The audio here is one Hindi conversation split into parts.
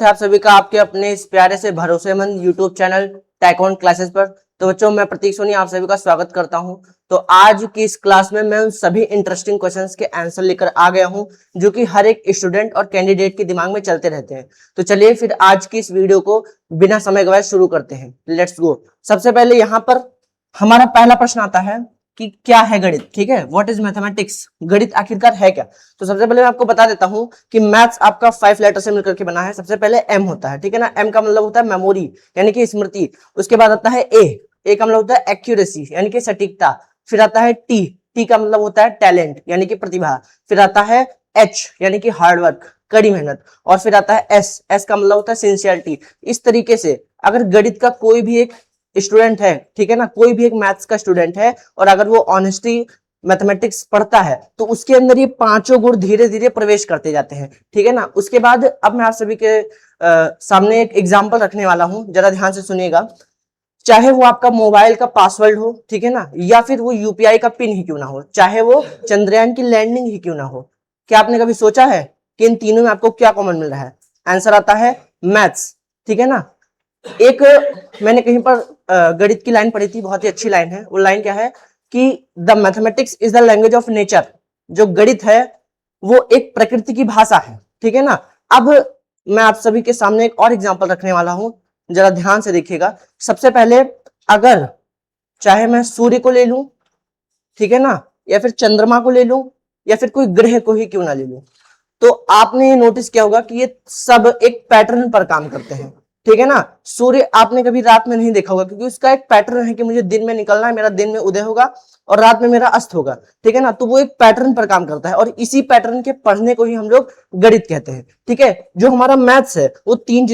है आप सभी का आपके अपने इस प्यारे से भरोसेमंद YouTube चैनल टैकॉन क्लासेस पर। तो बच्चों, मैं प्रतीक सोनी आप सभी का स्वागत करता हूं। तो आज की इस क्लास में मैं उन सभी इंटरेस्टिंग क्वेश्चंस के आंसर लेकर आ गया हूं जो कि हर एक स्टूडेंट और कैंडिडेट के दिमाग में चलते रहते हैं। तो चलिए फिर आज की इस वीडियो को बिना समय गवाए शुरू करते हैं। Let's go. सबसे पहले यहाँ पर हमारा पहला प्रश्न आता है कि क्या है गणित। ठीक है, व्हाट इज मैथमेटिक्स, गणित आखिरकार है क्या। तो सबसे पहले मैं आपको बता देता हूं कि मैथ्स आपका 5 लेटर से मिलकर के बना है। सबसे पहले एम होता है, ठीक है ना। एम का मतलब होता है मेमोरी यानी कि स्मृति। उसके बाद आता है ए का मतलब होता है एक्यूरेसी यानी कि सटीकता। फिर आता है टी का मतलब होता है टैलेंट यानी कि प्रतिभा। फिर आता है एच यानी कि हार्डवर्क, कड़ी मेहनत। और फिर आता है एस का मतलब होता है सिंसियरिटी। इस तरीके से अगर गणित का कोई भी एक स्टूडेंट है, ठीक है ना, कोई भी एक मैथ्स का स्टूडेंट है और अगर वो ऑनेस्टी मैथमेटिक्स पढ़ता है तो उसके अंदर ये पांचों गुण धीरे धीरे प्रवेश करते जाते हैं। ठीक है ना। उसके बाद अब मैं आप सभी के सामने एक एग्जांपल रखने वाला हूं, जरा ध्यान से सुनिएगा। चाहे वो आपका मोबाइल का पासवर्ड हो, ठीक है ना, या फिर वो यूपीआई का पिन ही क्यों ना हो, चाहे वो चंद्रयान की लैंडिंग ही क्यों ना हो, क्या आपने कभी सोचा है कि इन तीनों में आपको क्या कॉमन मिल रहा है। आंसर आता है मैथ्स। ठीक है ना। एक मैंने कहीं पर गणित की लाइन पढ़ी थी, बहुत ही अच्छी लाइन है। वो लाइन क्या है कि the mathematics is the language of nature. जो गणित है वो एक प्रकृति की भाषा है। ठीक है ना। अब मैं आप सभी के सामने एक और एग्जांपल रखने वाला हूं, जरा ध्यान से देखिएगा। सबसे पहले अगर चाहे मैं सूर्य को ले लूं, ठीक है ना, या फिर चंद्रमा को ले लूं, या फिर कोई ग्रह को ही क्यों ना ले लूं, तो आपने ये नोटिस किया होगा कि ये सब एक पैटर्न पर काम करते हैं। ठीक है ना। सूर्य आपने कभी रात में नहीं देखा होगा क्योंकि उसका एक पैटर्न है कि मुझे दिन में निकलना है, मेरा दिन में उदय होगा और रात में मेरा अस्त होगा। ठीक है ना। तो वो एक पैटर्न पर काम करता है और इसी पैटर्न के पढ़ने को ही हम लोग गणित कहते हैं। ठीक है। जो हमारा मैथ्स है वो तीन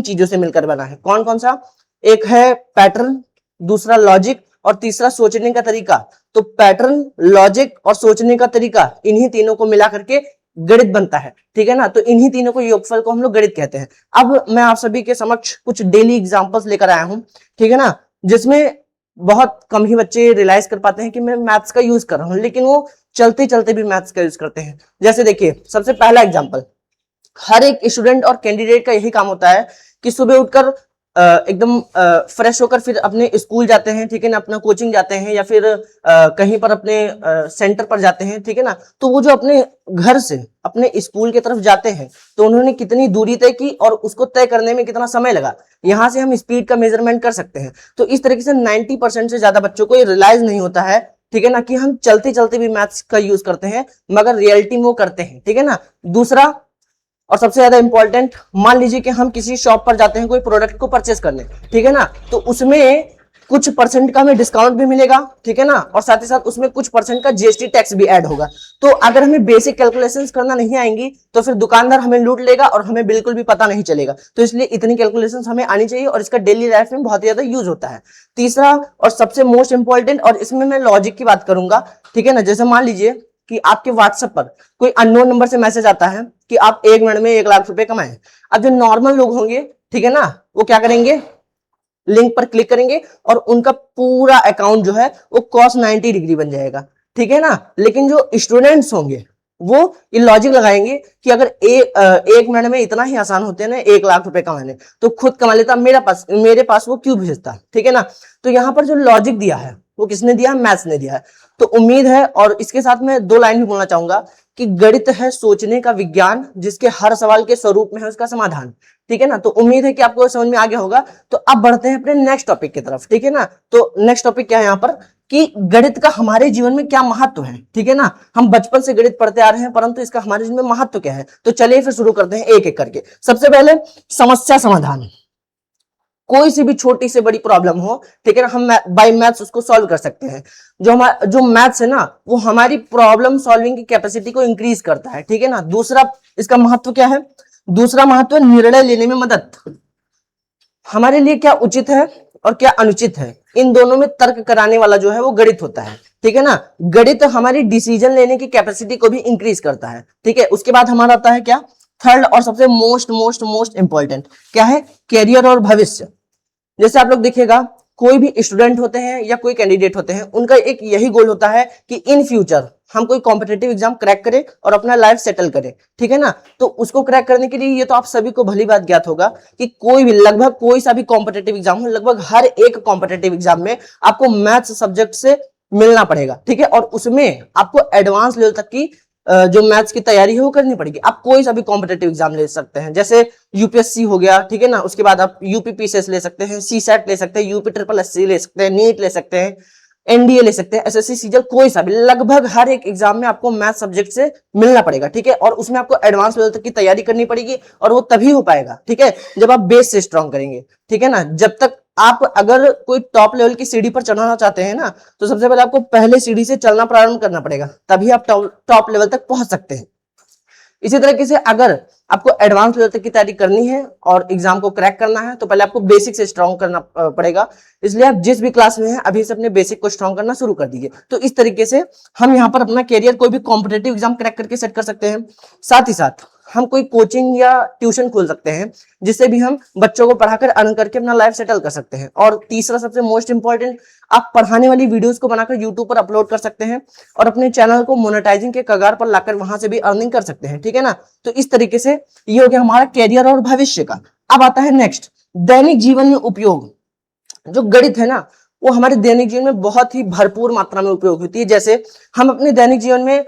चीजों से मिलकर बना है। कौन कौन सा? एक है पैटर्न, दूसरा लॉजिक और तीसरा सोचने का तरीका। तो पैटर्न, लॉजिक और सोचने का तरीका, इन्हीं तीनों को मिला करके गणित बनता है। ठीक है ना। तो इन्हीं तीनों को योगफल को हम लोग गणित कहते हैं। अब मैं आप सभी के समक्ष कुछ डेली एग्जांपल्स लेकर आया हूं, ठीक है ना, जिसमें बहुत कम ही बच्चे रियलाइज कर पाते हैं कि मैं मैथ्स का यूज कर रहा हूं, लेकिन वो चलते चलते भी मैथ्स का यूज करते हैं। जैसे देखिए, सबसे पहला एग्जाम्पल, हर एक स्टूडेंट और कैंडिडेट का यही काम होता है कि सुबह उठकर एकदम फ्रेश होकर फिर अपने स्कूल जाते हैं, ठीक है ना, अपना कोचिंग जाते हैं या फिर कहीं पर अपने सेंटर पर जाते हैं। ठीक है ना। तो वो जो अपने घर से अपने स्कूल की तरफ जाते हैं तो उन्होंने कितनी दूरी तय की और उसको तय करने में कितना समय लगा, यहां से हम स्पीड का मेजरमेंट कर सकते हैं। तो इस तरीके से 90% से ज्यादा बच्चों को ये रियलाइज नहीं होता है, ठीक है ना, कि हम चलते चलते भी मैथ्स का यूज करते हैं, मगर रियलिटी में वो करते हैं। ठीक है ना। दूसरा और सबसे ज्यादा इंपॉर्टेंट, मान लीजिए कि हम किसी शॉप पर जाते हैं कोई प्रोडक्ट को परचेस करने, ठीक है ना, तो उसमें कुछ परसेंट का हमें डिस्काउंट भी मिलेगा, ठीक है ना, और साथ ही साथ उसमें कुछ परसेंट का जीएसटी टैक्स भी ऐड होगा। तो अगर हमें बेसिक कैलकुलेशंस करना नहीं आएंगी तो फिर दुकानदार हमें लूट लेगा और हमें बिल्कुल भी पता नहीं चलेगा। तो इसलिए इतनी कैलकुलेशंस हमें आनी चाहिए और इसका डेली लाइफ में बहुत ज्यादा यूज होता है। तीसरा और सबसे मोस्ट इंपॉर्टेंट, और इसमें मैं लॉजिक की बात करूंगा, ठीक है ना, जैसे मान लीजिए कि आपके व्हाट्सएप पर कोई अननोन नंबर से मैसेज आता है कि आप 1 मिनट में 1 लाख रुपए कमाएं। अब जो नॉर्मल लोग होंगे, ठीक है ना, वो क्या करेंगे, लिंक पर क्लिक करेंगे और उनका पूरा अकाउंट जो है वो cos 90 डिग्री बन जाएगा। ठीक है ना। लेकिन जो स्टूडेंट्स होंगे वो ये लॉजिक लगाएंगे कि अगर 1 मिनट में इतना ही आसान होते हैं ना 1 लाख रुपए कमाने, तो खुद कमा लेता, मेरे पास वो क्यों भेजता। ठीक है ना। तो यहाँ पर जो लॉजिक दिया है वो किसने दिया है? मैथ्स ने दिया है। तो उम्मीद है, और इसके साथ मैं 2 लाइन भी बोलना चाहूंगा कि गणित है सोचने का विज्ञान जिसके हर सवाल के स्वरूप में है उसका समाधान। ठीक है ना। तो उम्मीद है कि आपको समझ में आ गया होगा। तो अब बढ़ते हैं अपने नेक्स्ट टॉपिक की तरफ। ठीक है ना। तो नेक्स्ट टॉपिक क्या है यहाँ पर कि गणित का हमारे जीवन में क्या महत्व है। ठीक है ना। हम बचपन से गणित पढ़ते आ रहे हैं, परंतु इसका हमारे जीवन में महत्व क्या है। तो चलिए फिर शुरू करते हैं एक एक करके। सबसे पहले समस्या समाधान। कोई सी भी छोटी से बड़ी प्रॉब्लम हो, ठीक है ना, हम बाय मैथ्स उसको सॉल्व कर सकते हैं। जो मैथ्स है ना वो हमारी प्रॉब्लम सॉल्विंग की कैपेसिटी को इंक्रीज करता है। ठीक है ना। दूसरा इसका महत्व क्या है? दूसरा महत्व निर्णय लेने में मदद। हमारे लिए क्या उचित है और क्या अनुचित है, इन दोनों में तर्क कराने वाला जो है वो गणित होता है। ठीक है ना। गणित हमारी डिसीजन लेने की कैपेसिटी को भी इंक्रीज करता है। ठीक है। उसके बाद हमारा आता है क्या, थर्ड और सबसे मोस्ट मोस्ट मोस्ट इंपॉर्टेंट, क्या है? कैरियर और भविष्य। जैसे आप लोग देखिएगा, कोई भी स्टूडेंट होते हैं या कोई कैंडिडेट होते हैं, उनका एक यही गोल होता है कि इन फ्यूचर हम कोई कॉम्पिटेटिव एग्जाम क्रैक करें और अपना लाइफ सेटल करें, ठीक है ना। तो उसको क्रैक करने के लिए ये तो आप सभी को भली बात ज्ञात होगा कि कोई भी लगभग कोई सा भी कॉम्पिटेटिव एग्जाम हो, लगभग हर एक कॉम्पिटेटिव एग्जाम में आपको मैथ्स सब्जेक्ट से मिलना पड़ेगा, ठीक है। और उसमें आपको एडवांस लेवल तक की जो मैथ्स की तैयारी है वो करनी पड़ेगी। आप कोई सा भी कॉम्पिटेटिव एग्जाम ले सकते हैं, जैसे यूपीएससी हो गया, ठीक है ना। उसके बाद आप यूपीपीसीएस ले सकते हैं, सीसैट ले सकते हैं, यूपी ट्रिपल एससी ले सकते हैं, नीट ले सकते हैं, एनडीए ले सकते हैं, एसएससी सीजीएल, कोई सा भी, लगभग हर एक एग्जाम में आपको मैथ सब्जेक्ट से मिलना पड़ेगा, ठीक है। और उसमें आपको एडवांस लेवल तक की तैयारी करनी पड़ेगी और वो तभी हो पाएगा, ठीक है, जब आप बेस से स्ट्रांग करेंगे, ठीक है ना। जब तक आप अगर कोई टॉप लेवल की सीढ़ी पर चढ़ाना चाहते हैं ना, तो सबसे पहले आपको पहले सीढ़ी से चलना प्रारंभ करना पड़ेगा, तभी आप टॉप लेवल तक पहुंच सकते हैं। इसी तरीके से अगर आपको एडवांस लेवल तक की तैयारी करनी है और एग्जाम को क्रैक करना है, तो पहले आपको बेसिक से स्ट्रांग करना पड़ेगा। इसलिए आप जिस भी क्लास में हैं अभी से अपने बेसिक को स्ट्रांग करना शुरू कर दीजिए। तो इस तरीके से हम यहाँ पर अपना कैरियर कोई भी कॉम्पिटेटिव एग्जाम क्रैक करके सेट कर सकते हैं। साथ ही साथ हम कोई कोचिंग या ट्यूशन खोल सकते हैं, जिससे भी हम बच्चों को पढ़ाकर अर्न करके अपना लाइफ सेटल कर सकते हैं। और तीसरा सबसे मोस्ट इंपॉर्टेंट, आप पढ़ाने वाली वीडियोस को बनाकर यूट्यूब पर अपलोड कर सकते हैं और अपने चैनल को मोनेटाइजिंग के कगार पर लाकर वहां से भी अर्निंग कर सकते हैं, ठीक है ना। तो इस तरीके से ये हो गया हमारा कैरियर और भविष्य का। अब आता है नेक्स्ट, दैनिक जीवन में उपयोग। जो गणित है ना, वो हमारे दैनिक जीवन में बहुत ही भरपूर मात्रा में उपयोग होती है। जैसे हम अपने दैनिक जीवन में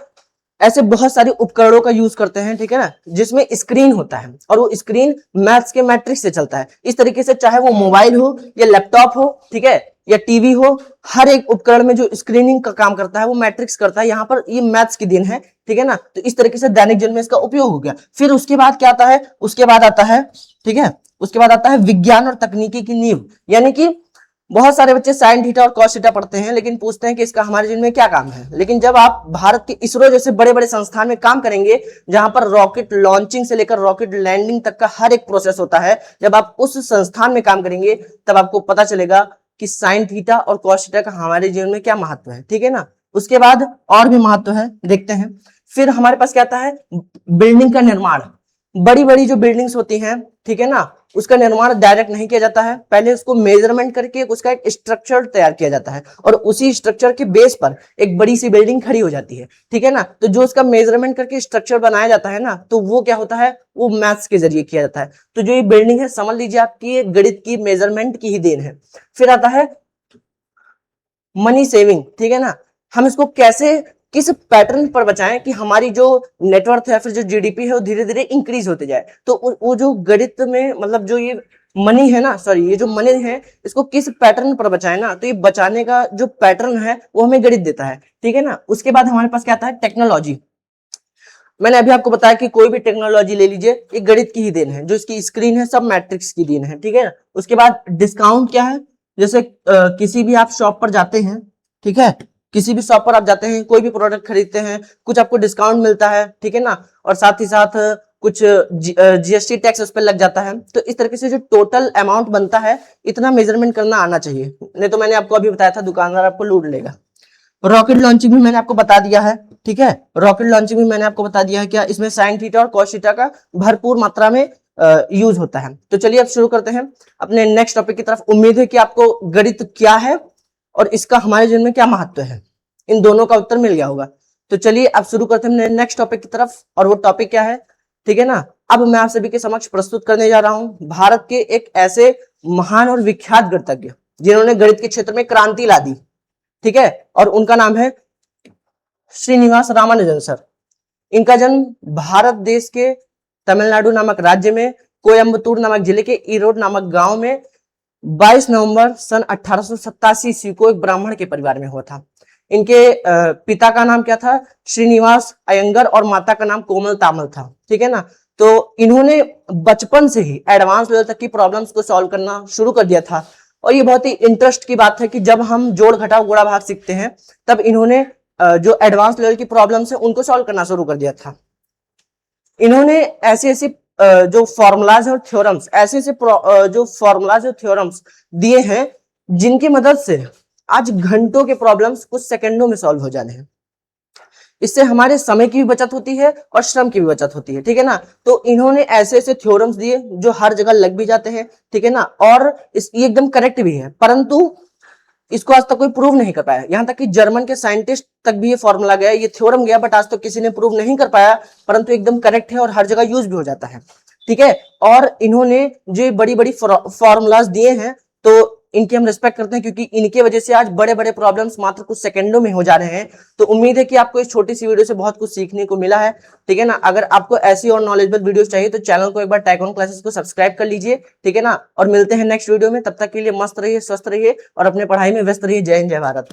ऐसे बहुत सारे उपकरणों का यूज करते हैं, ठीक है ना, जिसमें स्क्रीन होता है और वो स्क्रीन मैथ्स के मैट्रिक्स से चलता है। इस तरीके से चाहे वो मोबाइल हो या लैपटॉप हो, ठीक है, या टीवी हो, हर एक उपकरण में जो स्क्रीनिंग का काम करता है वो मैट्रिक्स करता है। यहाँ पर ये मैथ्स की देन है, ठीक है ना। तो इस तरीके से दैनिक जीवन में इसका उपयोग हो गया। फिर उसके बाद क्या आता है, उसके बाद आता है, ठीक है, उसके बाद आता है विज्ञान और तकनीकी की नींव। यानी कि बहुत सारे बच्चे साइन थीटा और कॉस थीटा पढ़ते हैं, लेकिन पूछते हैं कि इसका हमारे जीवन में क्या काम है। लेकिन जब आप भारत के इसरो जैसे बड़े बड़े संस्थान में काम करेंगे, जहां पर रॉकेट लॉन्चिंग से लेकर रॉकेट लैंडिंग तक का हर एक प्रोसेस होता है, जब आप उस संस्थान में काम करेंगे तब आपको पता चलेगा कि साइन थीटा और कॉस थीटा का हमारे जीवन में क्या महत्व है, ठीक है ना। उसके बाद और भी महत्व है, देखते हैं। फिर हमारे पास क्या आता है, बिल्डिंग का निर्माण। बड़ी बड़ी जो बिल्डिंग्स होती हैं, ठीक है ना, उसका निर्माण डायरेक्ट नहीं किया जाता है, पहले उसको मेजरमेंट करके उसका एक स्ट्रक्चर तैयार किया जाता है और उसी स्ट्रक्चर के बेस पर एक बड़ी सी बिल्डिंग खड़ी हो जाती है, ठीक है ना। तो जो उसका मेजरमेंट करके स्ट्रक्चर बनाया जाता है ना, तो वो क्या होता है, वो मैथ्स के जरिए किया जाता है। तो जो ये बिल्डिंग है, समझ लीजिए आपकी गणित की मेजरमेंट की ही देन है। फिर आता है मनी सेविंग, ठीक है ना। हम इसको कैसे, किस पैटर्न पर बचाएं कि हमारी जो नेटवर्थ है, फिर जो जीडीपी है, वो धीरे धीरे इंक्रीज होते जाए। तो वो जो गणित में मतलब जो ये मनी है ना, सॉरी, ये जो मनी है, इसको किस पैटर्न पर बचाएं ना, तो ये बचाने का जो पैटर्न है वो हमें गणित देता है, ठीक है ना। उसके बाद हमारे पास क्या आता है, टेक्नोलॉजी। मैंने अभी आपको बताया कि कोई भी टेक्नोलॉजी ले लीजिए, ये गणित की ही देन है। जो इसकी स्क्रीन है सब मैट्रिक्स की देन है, ठीक है। उसके बाद डिस्काउंट क्या है, जैसे किसी भी आप शॉप पर जाते हैं, ठीक है, किसी भी शॉप पर आप जाते हैं, कोई भी प्रोडक्ट खरीदते हैं, कुछ आपको डिस्काउंट मिलता है, ठीक है ना। और साथ ही साथ कुछ जीएसटी टैक्स उस पर लग जाता है। तो इस तरीके से जो टोटल अमाउंट बनता है, इतना मेजरमेंट करना आना चाहिए, नहीं तो मैंने आपको अभी बताया था दुकानदार आपको लूट लेगा। रॉकेट लॉन्चिंग भी मैंने आपको बता दिया है, ठीक है, रॉकेट लॉन्चिंग भी मैंने आपको बता दिया है क्या, इसमें साइन थीटा और कॉस थीटा का भरपूर मात्रा में यूज होता है। तो चलिए अब शुरू करते हैं अपने नेक्स्ट टॉपिक की तरफ। उम्मीद है कि आपको गणित क्या है और इसका हमारे जीवन में क्या महत्व है, इन दोनों का उत्तर मिल गया होगा। तो चलिए अब शुरू करते हैं नेक्स्ट टॉपिक की तरफ, और वो टॉपिक क्या है, ठीक है ना। अब मैं आप सभी के समक्ष प्रस्तुत करने जा रहा हूं भारत के एक ऐसे महान और विख्यात गणितज्ञ जिन्होंने गणित के क्षेत्र में क्रांति ला दी, ठीक है, और उनका नाम है श्रीनिवास रामानुजन सर। इनका जन्म भारत देश के तमिलनाडु नामक राज्य में कोयम्बतूर नामक जिले के ईरोड नामक गांव में 22 नवंबर सन 1887 ईस्वी को एक ब्राह्मण के परिवार में हुआ था। इनके पिता का नाम क्या था, श्रीनिवास अयंगर, और माता का नाम कोमल तामल था, ठीक है ना। तो इन्होंने बचपन से ही एडवांस लेवल तक की प्रॉब्लम्स को सॉल्व करना शुरू कर दिया था। और ये बहुत ही इंटरेस्ट की बात है कि जब हम जोड़ घटाव गुणा भाग सीखते हैं, तब इन्होंने जो एडवांस लेवल की प्रॉब्लम्स है उनको सॉल्व करना शुरू कर दिया था। इन्होंने ऐसे ऐसे जो फॉर्मूलाज और थ्योरम्स, ऐसे ऐसे जो फॉर्मूलाज और थ्योरम्स दिए हैं, जिनकी मदद से आज घंटों के प्रॉब्लम्स कुछ सेकंडों में सॉल्व हो जाने हैं। इससे हमारे समय की भी बचत होती है और श्रम की भी बचत होती है, ठीक है ना। तो इन्होंने ऐसे ऐसे थ्योरम्स दिए जो हर जगह लग भी जाते हैं, ठीक है ना, और ये एकदम करेक्ट भी है। परंतु इसको आज तक कोई प्रूव नहीं कर पाया। यहाँ तक कि जर्मन के साइंटिस्ट तक भी ये फॉर्मूला गया, ये थ्योरम गया, बट आज तक किसी ने प्रूव नहीं कर पाया, परंतु एकदम करेक्ट है और हर जगह यूज भी हो जाता है। ठीक है, और इन्होंने जो बड़ी बड़ी फॉर्मूलाज दिए हैं तो इनकी हम रिस्पेक्ट करते हैं, क्योंकि इनके वजह से आज बड़े बड़े प्रॉब्लम्स मात्र कुछ सेकंडों में हो जा रहे हैं। तो उम्मीद है कि आपको इस छोटी सी वीडियो से बहुत कुछ सीखने को मिला है। ठीक है ना, अगर आपको ऐसी और नॉलेजेबल वीडियोस चाहिए तो चैनल को एक बार टैकऑन क्लासेस को सब्सक्राइब कर लीजिए। ठीक है ना, और मिलते हैं नेक्स्ट वीडियो में। तब तक के लिए मस्त रहिए, स्वस्थ रहिए और अपने पढ़ाई में व्यस्त रहिए। जय हिंद, जय भारत।